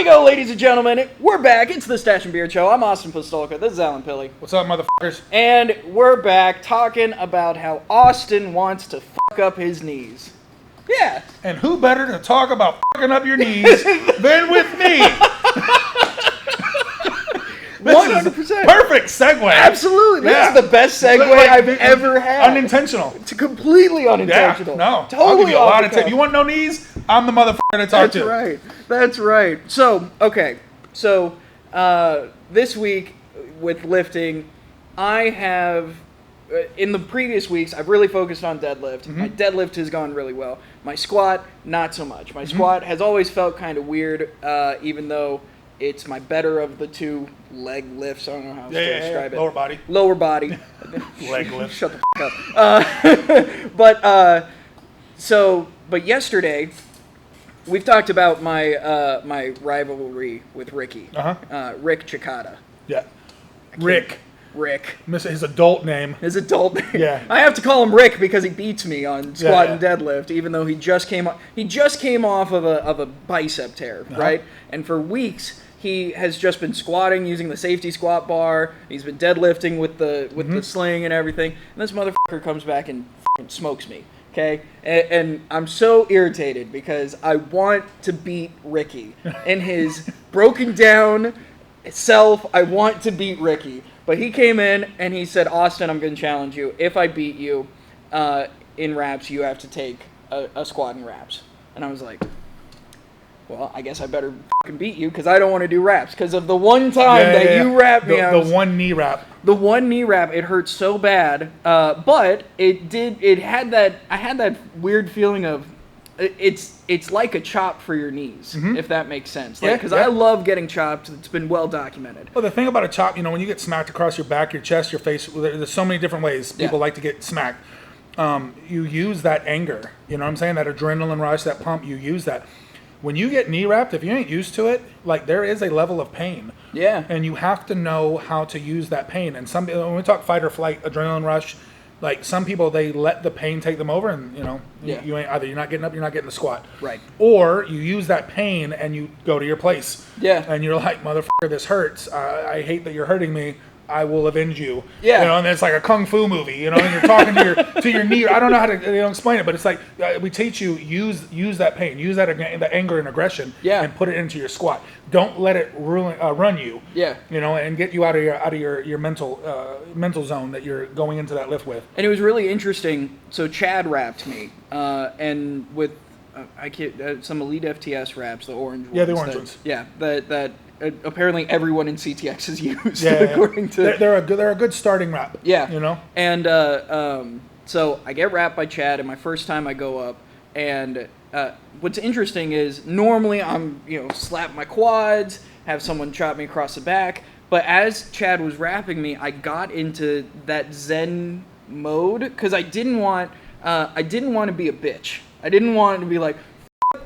we go, ladies and gentlemen. We're back. It's the Stache and Beard Show. I'm Austin Pistulka. This is Pilley. What's up, motherfuckers? And we're back talking about how Austin wants to fuck up his knees. Yeah. And who better to talk about fucking up your knees than with me? 100%. Perfect segue. Absolutely. This is the best segue I've ever had. Unintentional. It's completely unintentional. Yeah, no. Totally I'll give you a lot of time. tips. You want no knees? I'm the motherfucker to talk to. That's right. That's right. So, okay. So, this week with lifting, I have, in the previous weeks, I've really focused on deadlift. Mm-hmm. My deadlift has gone really well. My squat, not so much. My squat has always felt kind of weird, even though it's my better of the two leg lifts. I don't know how to describe it. Lower body. Lower body. Leg lift. Shut the fuck up. But yesterday, we've talked about my my rivalry with Ricky. Rick Cicada. Yeah. Rick. His adult name. His adult name. Yeah. I have to call him Rick because he beats me on squat and deadlift, even though he just came off of a bicep tear, right? And for weeks he has just been squatting using the safety squat bar. He's been deadlifting with the sling and everything. And this motherfucker comes back and smokes me. Okay? And I'm so irritated because I want to beat Ricky. In his broken down self, I want to beat Ricky. But he came in and he said, Austin, I'm going to challenge you. If I beat you in reps, you have to take a squat in reps. And I was like, well, I guess I better fucking beat you because I don't want to do reps. Because of the one time you wrapped me out. The one knee wrap. The one knee wrap, it hurt so bad. But I had that weird feeling of, it's like a chop for your knees, if that makes sense. Because I love getting chopped. It's been well documented. Well, the thing about a chop, when you get smacked across your back, your chest, your face, there's so many different ways people like to get smacked. You use that anger. You know what I'm saying? That adrenaline rush, that pump, you use that. When you get knee wrapped, if you ain't used to it, there is a level of pain. Yeah. And you have to know how to use that pain. And when we talk fight or flight, adrenaline rush, some people, they let the pain take them over, and you ain't either. You're not getting up, you're not getting the squat. Right. Or you use that pain and you go to your place. Yeah. And you're like, motherfucker, this hurts. I hate that you're hurting me. I will avenge you. Yeah. And it's like a kung fu movie, and you're talking to your knee. I don't know how to explain it, but it's like we teach you use that pain, use that anger and aggression, and put it into your squat. Don't let it run you. Yeah. And get you out of your mental zone that you're going into that lift with. And it was really interesting. So Chad wrapped me, and with some Elite FTS wraps, the orange ones. Yeah, the orange ones. Yeah, that. Apparently everyone in CTX has used, according to... They're a good starting wrap. Yeah. And so I get wrapped by Chad, and my first time I go up, and what's interesting is normally I'm, slap my quads, have someone chop me across the back, but as Chad was wrapping me, I got into that Zen mode, because I didn't want to be a bitch. I didn't want to be like,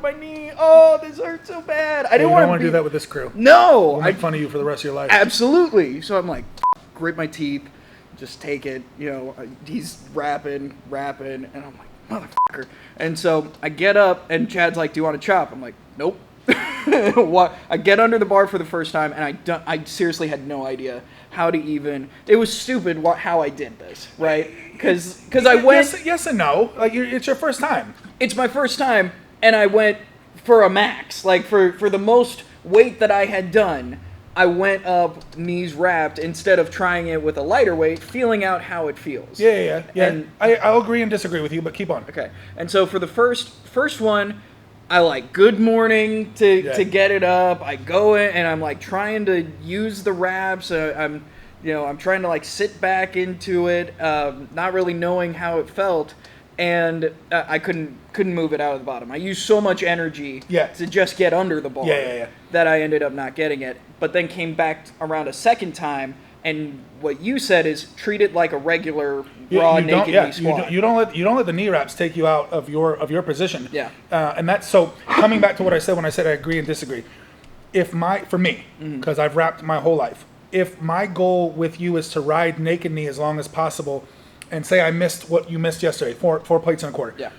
my knee, oh, this hurts so bad. I didn't want to do that with this crew. No. I'd make fun of you for the rest of your life. Absolutely. So I'm like, grit my teeth, just take it. He's rapping, and I'm like, motherfucker. And so I get up, and Chad's like, do you want to chop? I'm like, nope. What? I get under the bar for the first time, and I seriously had no idea how to even. It was stupid how I did this, right? Because I went. Yes and no. It's your first time. It's my first time. And I went for a max, for the most weight that I had done, I went up knees wrapped instead of trying it with a lighter weight, feeling out how it feels. Yeah. And I'll agree and disagree with you, but keep on. Okay. And so for the first one, I good morning to get it up. I go in and I'm trying to use the wraps. I'm trying to sit back into it, not really knowing how it felt. And I couldn't move it out of the bottom. I used so much energy to just get under the bar that I ended up not getting it. But then came back around a second time, and what you said is treat it like a regular raw naked knee squat. You don't let the knee wraps take you out of your position. Yeah. And that's so coming back to what I said when I said I agree and disagree. For me, because I've wrapped my whole life, if my goal with you is to ride naked knee as long as possible. And say I missed what you missed yesterday, four plates and a quarter. Yeah.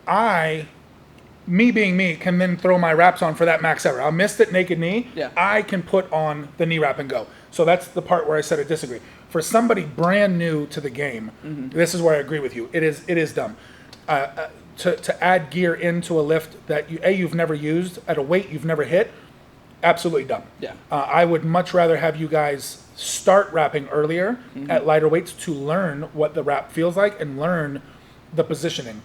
I me being me, can then throw my wraps on for that max effort. I'll miss it naked knee. Yeah. I can put on the knee wrap and go. So that's the part where I said I disagree. For somebody brand new to the game, this is where I agree with you. It is dumb. To add gear into a lift that you've never used at a weight you've never hit, absolutely dumb. Yeah. I would much rather have you guys start wrapping earlier at lighter weights to learn what the wrap feels like and learn the positioning.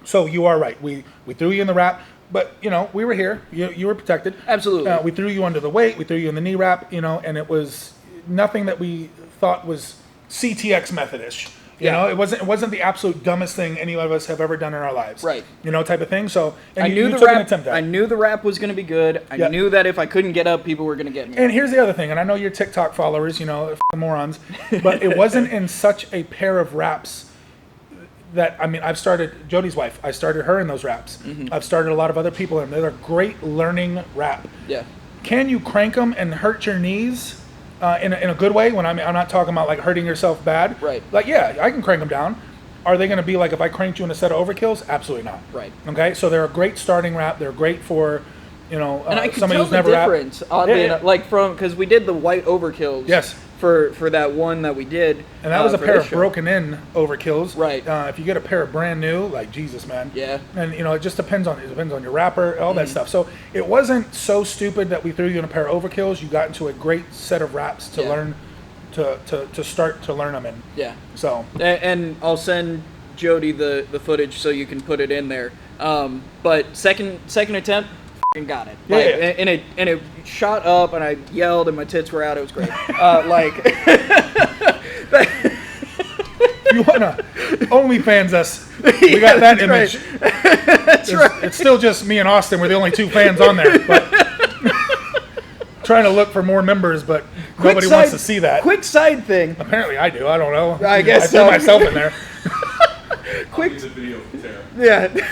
So you are right. We threw you in the wrap, but we were here. You were protected. Absolutely. We threw you under the weight. We threw you in the knee wrap. And it was nothing that we thought was CTX methodish. You know, it wasn't the absolute dumbest thing any of us have ever done in our lives. Right. Type of thing. So I knew the wrap. I knew the wrap was going to be good. I knew that if I couldn't get up, people were going to get me. And here's the other thing, and I know your TikTok followers, morons, but it wasn't in such a pair of wraps that, I've started Jody's wife. I started her in those wraps. I've started a lot of other people in them. They're a great learning wrap. Yeah. Can you crank them and hurt your knees in a good way? When I'm not talking about like hurting yourself bad. Right. Like, yeah, I can crank them down. Are they going to be like if I cranked you in a set of overkills? Absolutely not. Right. Okay. So they're a great starting wrap. They're great for, and I can somebody tell who's the never difference, oddly enough, like because we did the white overkills. Yes. For that one that we did. And that was a pair of broken in overkills. Right. If you get a pair of brand new, like Jesus, man. Yeah. And it just depends on your wrapper, all that stuff. So it wasn't so stupid that we threw you in a pair of overkills. You got into a great set of wraps to learn to start to learn them in. Yeah. So. And I'll send Jody the footage so you can put it in there. But second attempt. Got it. And it shot up, and I yelled, and my tits were out. It was great. You wanna OnlyFans us? We got that image. Right. That's right. It's still just me and Austin. We're the only two fans on there. But trying to look for more members, but nobody wants to see that. Quick side thing. Apparently, I do. I don't know. I guess I threw myself in there. Quick. I'll use a video for Tara. Yeah.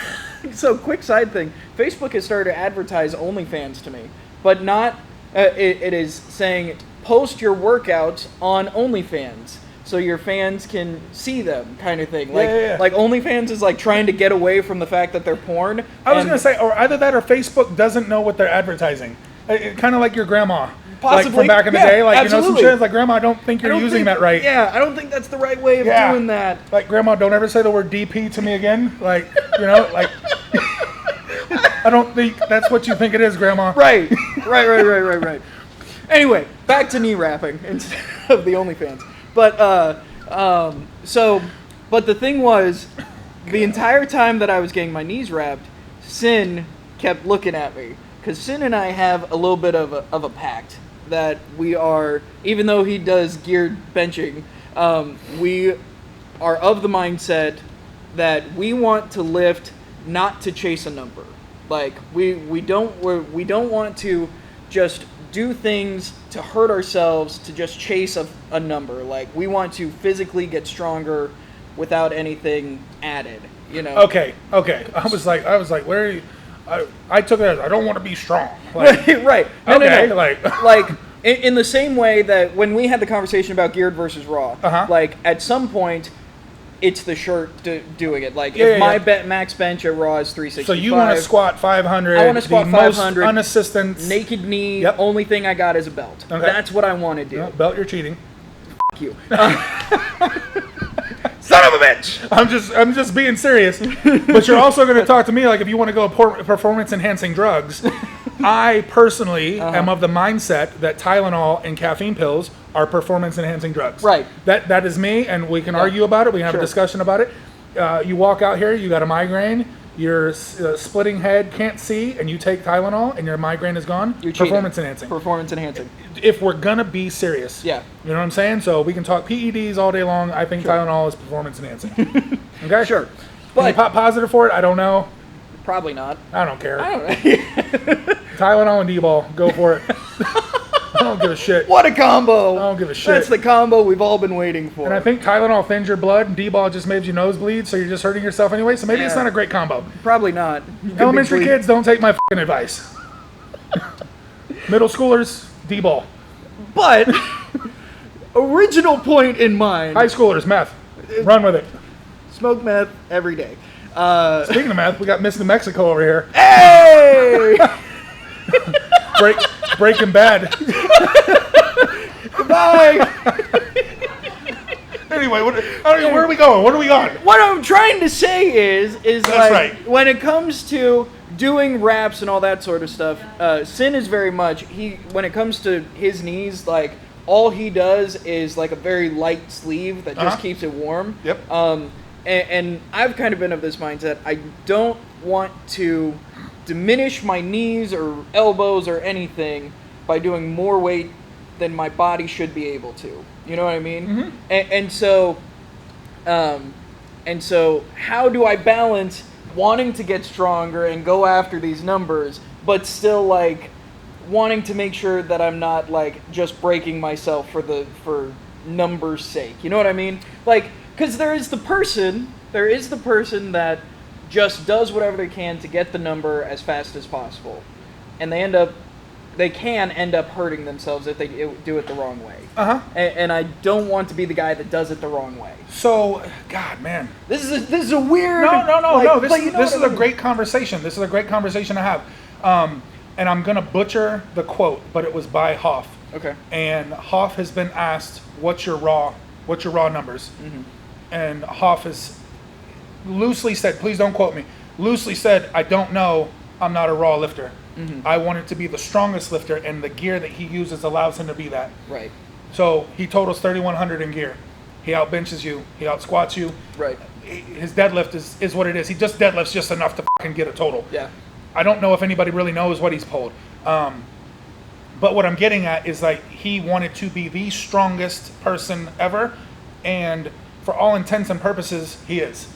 So, quick side thing. Facebook has started to advertise OnlyFans to me, but not. It is saying post your workouts on OnlyFans, so your fans can see them, kind of thing. Like OnlyFans is like trying to get away from the fact that they're porn. I was gonna say, or either that, or Facebook doesn't know what they're advertising. Kind of like your grandma. Possibly. Like from back in the day, like absolutely. some shit. Like, Grandma, I don't think you're using that right. Yeah, I don't think that's the right way of doing that. Like, Grandma, don't ever say the word DP to me again. Like, like, I don't think that's what you think it is, Grandma. Right. Anyway, back to knee wrapping instead of the OnlyFans. But but the thing was, the entire time that I was getting my knees wrapped, Sin kept looking at me. Because Sin and I have a little bit of a pact that we are, even though he does geared benching, we are of the mindset that we want to lift not to chase a number. Like we don't want to just do things to hurt ourselves to just chase a number. Like we want to physically get stronger without anything added. Okay. I was like, where are you? I took it as I don't want to be strong. Like, right. No. Like in the same way that when we had the conversation about geared versus raw, like at some point, it's the shirt doing it. Like if my max bench at raw is 365. So you want to squat 500? I want to squat 500. Unassisted. Naked knee. Yep. Only thing I got is a belt. Okay. That's what I want to do. No, belt, you're cheating. F you. Son of a bitch! I'm just being serious. But you're also going to talk to me like if you want to go performance enhancing drugs. I personally am of the mindset that Tylenol and caffeine pills are performance enhancing drugs. Right. That is me, and we can argue about it. We can have a discussion about it. You walk out here, you got a migraine, you're splitting head, can't see, and you take Tylenol, and your migraine is gone. You're performance enhancing. Performance enhancing. If we're gonna be serious, you know what I'm saying. So we can talk PEDs all day long. I think Tylenol is performance enhancing. Okay, sure. But can you pop positive for it? I don't know. Probably not. I don't care. I don't know. Tylenol and D-ball, go for it. I don't give a shit. What a combo! I don't give a shit. That's the combo we've all been waiting for. And I think Tylenol thins your blood, and D-ball just makes you nosebleed, so you're just hurting yourself anyway. So maybe it's not a great combo. Probably not. Elementary kids, don't take my fucking advice. Middle schoolers, D-ball. But original point in mind. High schoolers, meth. Run with it. Smoke meth every day. Speaking of math, we got Miss New Mexico over here. Hey! Breaking Bad. Goodbye! Anyway, where are we going? What are we on? What I'm trying to say is That's like, right. when it comes to doing raps and all that sort of stuff, Sin is very much, when it comes to his knees, like, all he does is like a very light sleeve that just keeps it warm. Yep. And I've kind of been of this mindset. I don't want to diminish my knees or elbows or anything by doing more weight than my body should be able to. You know what I mean? Mm-hmm. And so how do I balance wanting to get stronger and go after these numbers, but still like wanting to make sure that I'm not like just breaking myself for numbers' sake? You know what I mean? Like, because there is the person that just does whatever they can to get the number as fast as possible, and they can end up hurting themselves if they do it the wrong way. And I don't want to be the guy that does it the wrong way. So, God, man, this is a weird. No. This is a great conversation. This is a great conversation to have. And I'm gonna butcher the quote, but it was by Hoff. Okay. And Hoff has been asked, "What's your raw numbers?" Mm-hmm. And Hoff has loosely said, please don't quote me, loosely said, "I don't know. I'm not a raw lifter. Mm-hmm. I wanted to be the strongest lifter, and the gear that he uses allows him to be that." Right. So he totals 3,100 in gear. He out benches you. He out squats you. Right. His deadlift is what it is. He just deadlifts just enough to fucking get a total. Yeah. I don't know if anybody really knows what he's pulled. But what I'm getting at is like he wanted to be the strongest person ever, and for all intents and purposes, he is.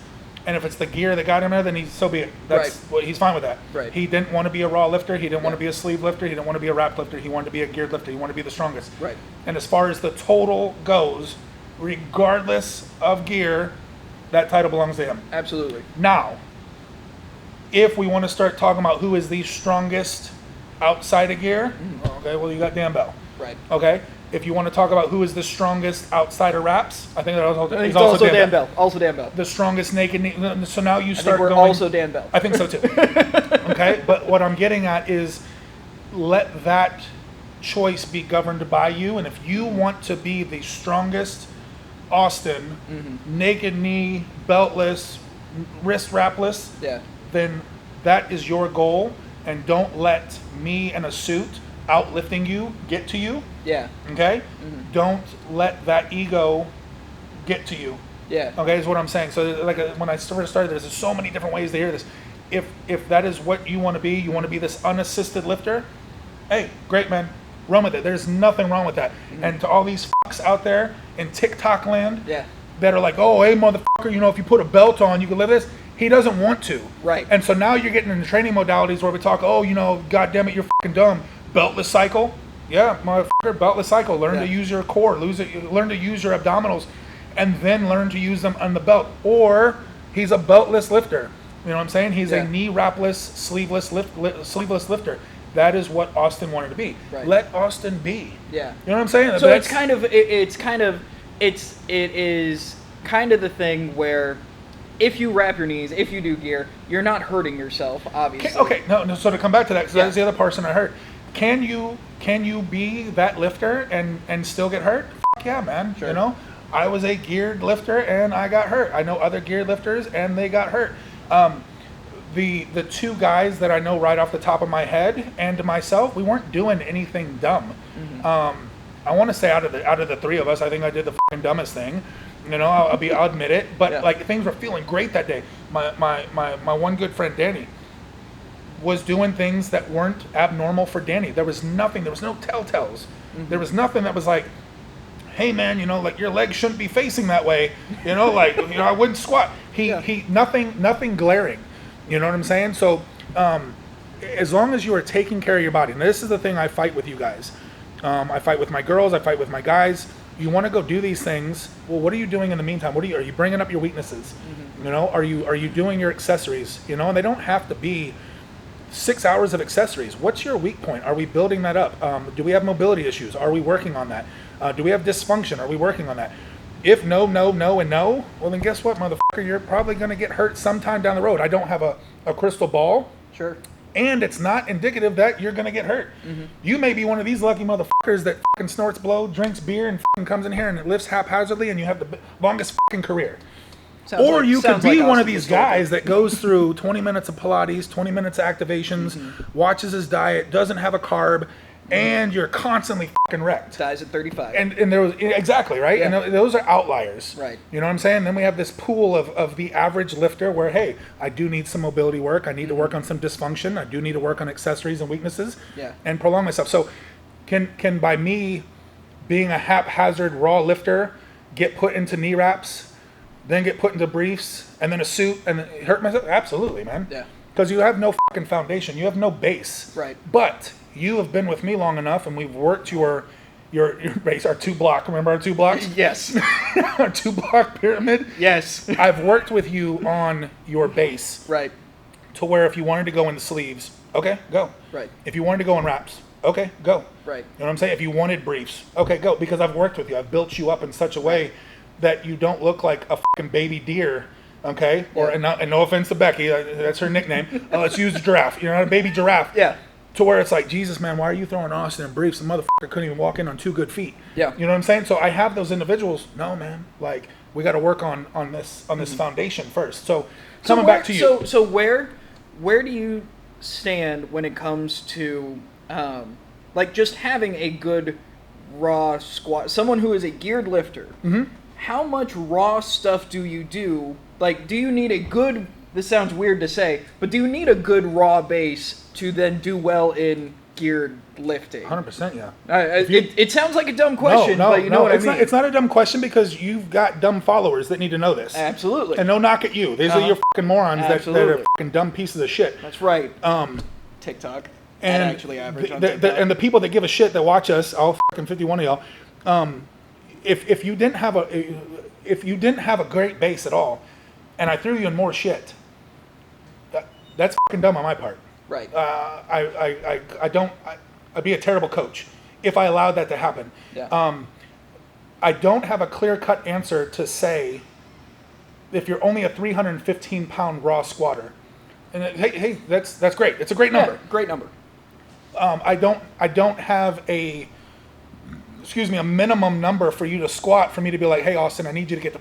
And if it's the gear that got him there, then so be it. That's what he's fine with that. Right. He didn't want to be a raw lifter. He didn't want to be a sleeve lifter. He didn't want to be a wrap lifter. He wanted to be a geared lifter. He wanted to be the strongest. Right. And as far as the total goes, regardless of gear, that title belongs to him. Absolutely. Now, if we want to start talking about who is the strongest outside of gear, okay, well, you got Dan Bell. Right. Okay. If you want to talk about who is the strongest outside of wraps, I think that he's also Dan Bell. Also Dan Bell. The strongest naked knee. So now you start I think we're going. Also Dan Bell. I think so too. Okay. But what I'm getting at is let that choice be governed by you. And if you want to be the strongest Austin, naked knee, beltless, wrist wrapless, then that is your goal. And don't let me in a suit outlifting you get to you. Yeah. Okay? Mm-hmm. Don't let that ego get to you. Yeah. Okay, is what I'm saying. So like when I first started, there's so many different ways to hear this. If that is what you want to be this unassisted lifter, hey, great, man. Run with it. There's nothing wrong with that. Mm-hmm. And to all these fucks out there in TikTok land that are like, oh, hey, motherfucker, if you put a belt on, you can live this. He doesn't want to. Right. And so now you're getting into training modalities where we talk, oh, God damn it, you're fucking dumb. Beltless cycle. Yeah, motherfucker, beltless cycle. Learn to use your core. Learn to use your abdominals. And then learn to use them on the belt. Or he's a beltless lifter. You know what I'm saying? He's a knee wrapless, sleeveless lifter. That is what Austin wanted to be. Right. Let Austin be. Yeah. You know what I'm saying? So it is kind of the thing where if you wrap your knees, if you do gear, you're not hurting yourself, obviously. Okay, no. So to come back to that, because that's the other person I heard. Can you be that lifter and still get hurt? Fuck yeah, man. Sure. I was a geared lifter and I got hurt. I know other geared lifters and they got hurt. The two guys that I know right off the top of my head and myself, we weren't doing anything dumb. Mm-hmm. I want to say out of the three of us, I think I did the fucking dumbest thing. I'll admit it. But like things were feeling great that day. My one good friend Danny was doing things that weren't abnormal for Danny. There was nothing. There was no telltales. Mm-hmm. There was nothing that was like, hey man, like your legs shouldn't be facing that way. I wouldn't squat. Nothing glaring. You know what I'm saying? So as long as you are taking care of your body, and this is the thing I fight with you guys. I fight with my girls. I fight with my guys. You want to go do these things. Well, what are you doing in the meantime? Are you bringing up your weaknesses? Mm-hmm. Are you doing your accessories? And they don't have to be 6 hours of accessories. What's your weak point? Are we building that up? Do we have mobility issues? Are we working on that? Do we have dysfunction? Are we working on that? If no, no, no, and no, well then guess what, motherfucker? You're probably going to get hurt sometime down the road. I don't have a crystal ball. Sure. And it's not indicative that you're going to get hurt. Mm-hmm. You may be one of these lucky motherfuckers that fucking snorts blow, drinks beer, and fucking comes in here and it lifts haphazardly, and you have the longest fucking career. Or you could be one of these guys that goes through 20 minutes of Pilates, 20 minutes of activations, watches his diet, doesn't have a carb, and you're constantly fucking wrecked. Dies at 35. And there was, exactly, right? Yeah. And those are outliers. Right. You know what I'm saying? Then we have this pool of the average lifter where, hey, I do need some mobility work. I need to work on some dysfunction. I do need to work on accessories and weaknesses. Yeah. And prolong myself. So can by me being a haphazard raw lifter get put into knee wraps, then get put into briefs, and then a suit, and hurt myself? Absolutely, man. Yeah. Because you have no fucking foundation. You have no base. Right. But you have been with me long enough, and we've worked your base, our 2-block. Remember our 2 blocks? Yes. Our 2-block pyramid? Yes. I've worked with you on your base. Right. To where if you wanted to go in the sleeves, okay, go. Right. If you wanted to go in wraps, okay, go. Right. You know what I'm saying? If you wanted briefs, okay, go. Because I've worked with you. I've built you up in such a way that you don't look like a fucking baby deer, okay? Yeah. And no offense to Becky, that's her nickname. Let's use the giraffe. You're not a baby giraffe. Yeah. To where it's like, Jesus, man, why are you throwing Austin in briefs? The motherfucker couldn't even walk in on 2 good feet. Yeah. You know what I'm saying? So I have those individuals. No, man. Like, we got to work on this foundation first. So coming back to you. So where do you stand when it comes to like just having a good raw squat? Someone who is a geared lifter. Mm-hmm. How much raw stuff do you do? Like, do you need a good? This sounds weird to say, but do you need a good raw base to then do well in geared lifting? 100%, yeah. It sounds like a dumb question, but you know what I mean. It's not a dumb question because you've got dumb followers that need to know this. Absolutely. And no knock at you. These are your fucking morons that are fucking dumb pieces of shit. That's right. TikTok. And actually average on TikTok. And the people that give a shit that watch us, all fucking 51 of y'all, if you didn't have a great base at all, and I threw you in more shit, that's fucking dumb on my part. Right. I'd be a terrible coach if I allowed that to happen. Yeah. I don't have a clear-cut answer to say if you're only a 315-pound raw squatter. And hey, that's great. It's a great number. Yeah, great number. I don't have a minimum number for you to squat for me to be like, hey, Austin, I need you to get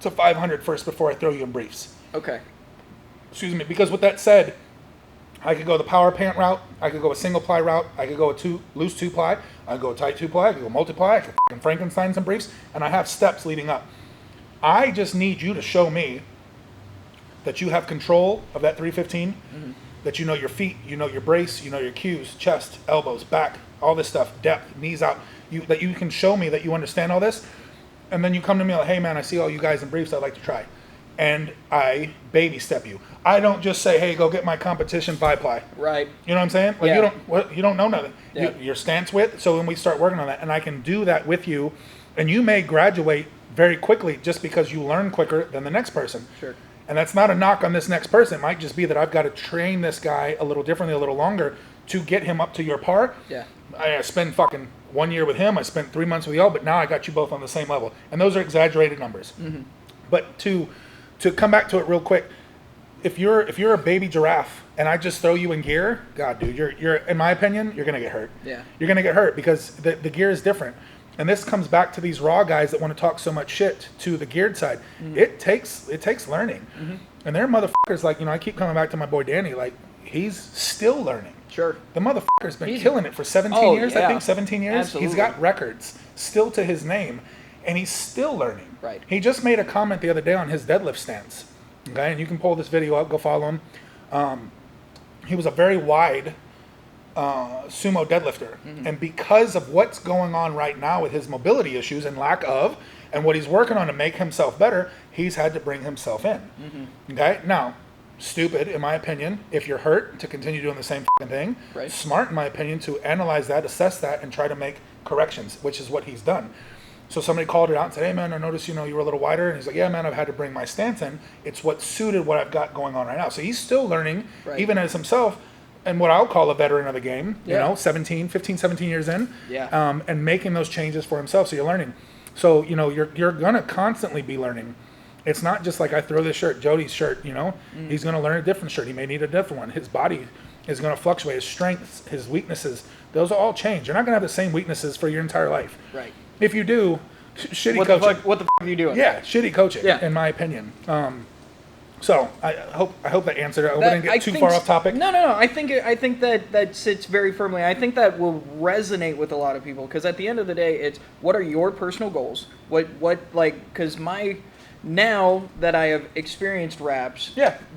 to 500 first before I throw you in briefs. Okay. Excuse me, because with that said, I could go the power pant route, I could go a single ply route, I could go a loose 2-ply, I could go a tight 2-ply, I could go multiply, I could fucking Frankenstein some briefs, and I have steps leading up. I just need you to show me that you have control of that 315, that you know your feet, you know your brace, you know your cues, chest, elbows, back, all this stuff, depth, knees out, that you can show me that you understand all this, and then you come to me like, hey man, I see all you guys in briefs, I'd like to try. And I baby step you. I don't just say, hey, go get my competition 5-ply. Right. You know what I'm saying? Like you don't know nothing. Yeah. Your stance width. So when we start working on that, and I can do that with you, and you may graduate very quickly just because you learn quicker than the next person. Sure. And that's not a knock on this next person. It might just be that I've got to train this guy a little differently, a little longer to get him up to your par. Yeah. I spend fucking 1 year with him. I spent 3 months with y'all, but now I got you both on the same level. And those are exaggerated numbers. Mm-hmm. But to come back to it real quick, if you're a baby giraffe and I just throw you in gear, God, dude, you're in my opinion, you're gonna get hurt. Yeah. You're gonna get hurt because the gear is different. And this comes back to these raw guys that want to talk so much shit to the geared side. Mm-hmm. It takes learning. Mm-hmm. And they're motherfuckers like, I keep coming back to my boy Danny, like he's still learning. Sure. The motherfucker's been killing it for 17 years, yeah. I think 17 years. Absolutely. He's got records still to his name and he's still learning. Right. He just made a comment the other day on his deadlift stance. Okay, and you can pull this video up, go follow him. He was a very wide sumo deadlifter. Mm-hmm. And because of what's going on right now with his mobility issues and lack of, and what he's working on to make himself better, he's had to bring himself in. Mm-hmm. Okay, now, stupid, in my opinion, if you're hurt, to continue doing the same thing. Right. Smart, in my opinion, to analyze that, assess that, and try to make corrections, which is what he's done. So somebody called it out and said, hey man, I noticed, you were a little wider. And he's like, yeah man, I've had to bring my stance in. It's what suited what I've got going on right now. So he's still learning, even as himself, and what I'll call a veteran of the game, 15, 17 years in, and and making those changes for himself. So you're learning. So, you know, you're going to constantly be learning. It's not just like I throw this shirt, Jody's shirt, you know, he's going to learn a different shirt. He may need a different one. His body is going to fluctuate. His strengths, his weaknesses, those will all change. You're not going to have the same weaknesses for your entire life. Right. If you do, shitty coaching. What the fuck are you doing? Yeah, shitty coaching, in my opinion. So I hope that answered it. I hope I didn't get too far off topic. No. I think that sits very firmly. I think that will resonate with a lot of people because at the end of the day, it's what are your personal goals? Because now that I have experienced raps,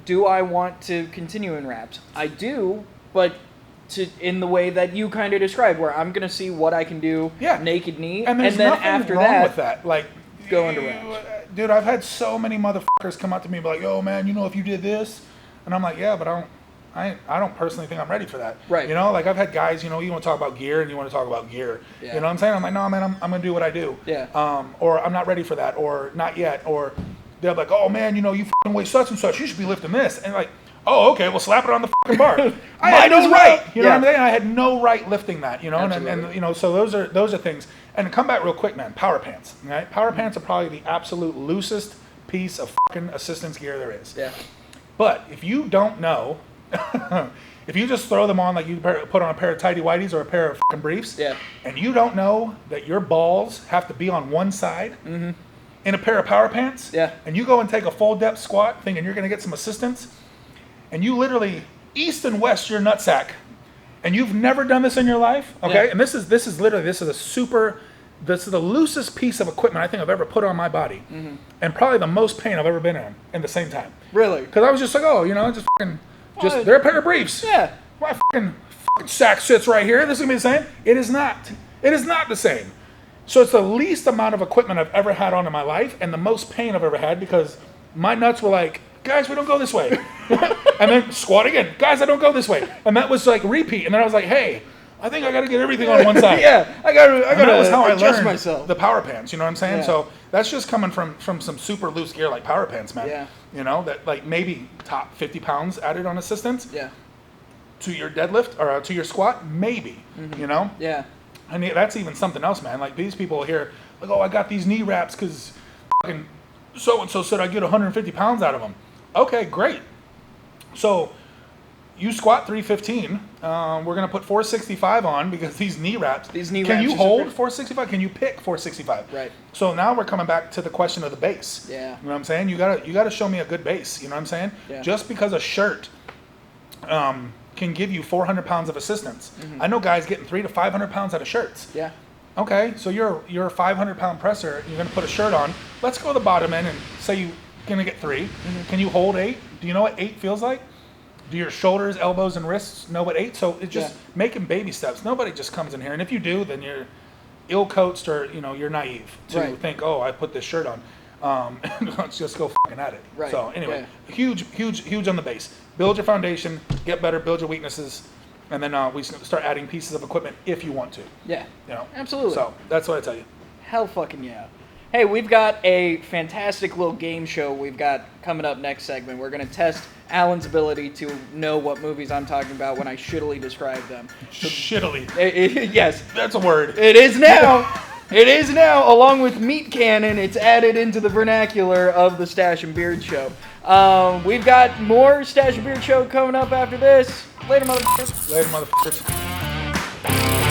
do I want to continue in raps? I do, but in the way that you kind of described, where I'm gonna see what I can do, naked knee, and then after wrong with that, like go into raps. Dude, I've had so many motherfuckers come up to me and be like, "Yo, man, you know, if you did this," and I'm like, "Yeah, but I don't personally think I'm ready for that." Right. You know, like I've had guys, you know, you want to talk about gear and you want to talk about gear. Yeah. You know what I'm saying? I'm like, "No, man, I'm gonna do what I do." Yeah. Or I'm not ready for that, or not yet, or they're like, "Oh man, you know, you fucking weigh such and such. You should be lifting this," and like, "Oh, okay, well, slap it on the fucking bar." I had no right. You know what I'm saying? I had no right lifting that. You know, and you know, so those are things. And to come back real quick, man, power pants. Right? Power pants are probably the absolute loosest piece of fucking assistance gear there is. Yeah. But if you don't know, if you just throw them on like you put on a pair of tighty whities or a pair of fucking briefs, and you don't know that your balls have to be on one side in a pair of power pants, and you go and take a full depth squat thinking you're going to get some assistance, and you literally east and west your nutsack, and you've never done this in your life, okay? And this is the loosest piece of equipment I think I've ever put on my body, and probably the most pain I've ever been in the same time. Really? Because I was just like, oh, you know, they're a pair of briefs. Yeah. My fucking sack sits right here. This is gonna be the same. It is not. It is not the same. So it's the least amount of equipment I've ever had on in my life, and the most pain I've ever had because my nuts were like, guys, we don't go this way. And then squat again. Guys, I don't go this way. And that was like repeat. And then I was like, hey, I think I got to get everything on one side. I got to that was how I learned myself. The power pants, you know what I'm saying? So that's just coming from some super loose gear like power pants, man. Yeah. You know, that like maybe top 50 pounds added on assistance. Yeah. To your deadlift or to your squat, maybe, you know? Yeah. I mean, that's even something else, man. Like these people here, like, oh, I got these knee wraps because fucking so-and-so said I get 150 pounds out of them. Okay, great. So you squat 315. We're going to put 465 on because these knee wraps. Can you hold 465? Can you pick 465? Right. So now we're coming back to the question of the base. Yeah. You know what I'm saying? You gotta show me a good base. You know what I'm saying? Yeah. Just because a shirt can give you 400 pounds of assistance. I know guys getting 300 to 500 pounds out of shirts. Yeah. Okay, so you're a 500 pound presser. You're gonna put a shirt on. Let's go to the bottom end and say you're gonna get 3. Can you hold 8? Do you know what 8 feels like? Do your shoulders, elbows, and wrists know what 8? So it's just making baby steps. Nobody just comes in here, and if you do, then you're ill-coached or you're naive to think, oh, I put this shirt on. Let's just go fucking at it. Right. So anyway, huge on the base. Build your foundation, get better, build your weaknesses, and then we start adding pieces of equipment if you want to. Yeah. You know. Absolutely. So that's what I tell you. Hell fucking yeah. Hey, we've got a fantastic little game show we've got coming up next segment. We're going to test Alan's ability to know what movies I'm talking about when I shittily describe them. Shittily. Yes. That's a word. It is now. It is now. Along with Meat Cannon, it's added into the vernacular of the Stache and Beard Show. We've got more Stache and Beard Show coming up after this. Later, motherfuckers. Later, motherfuckers.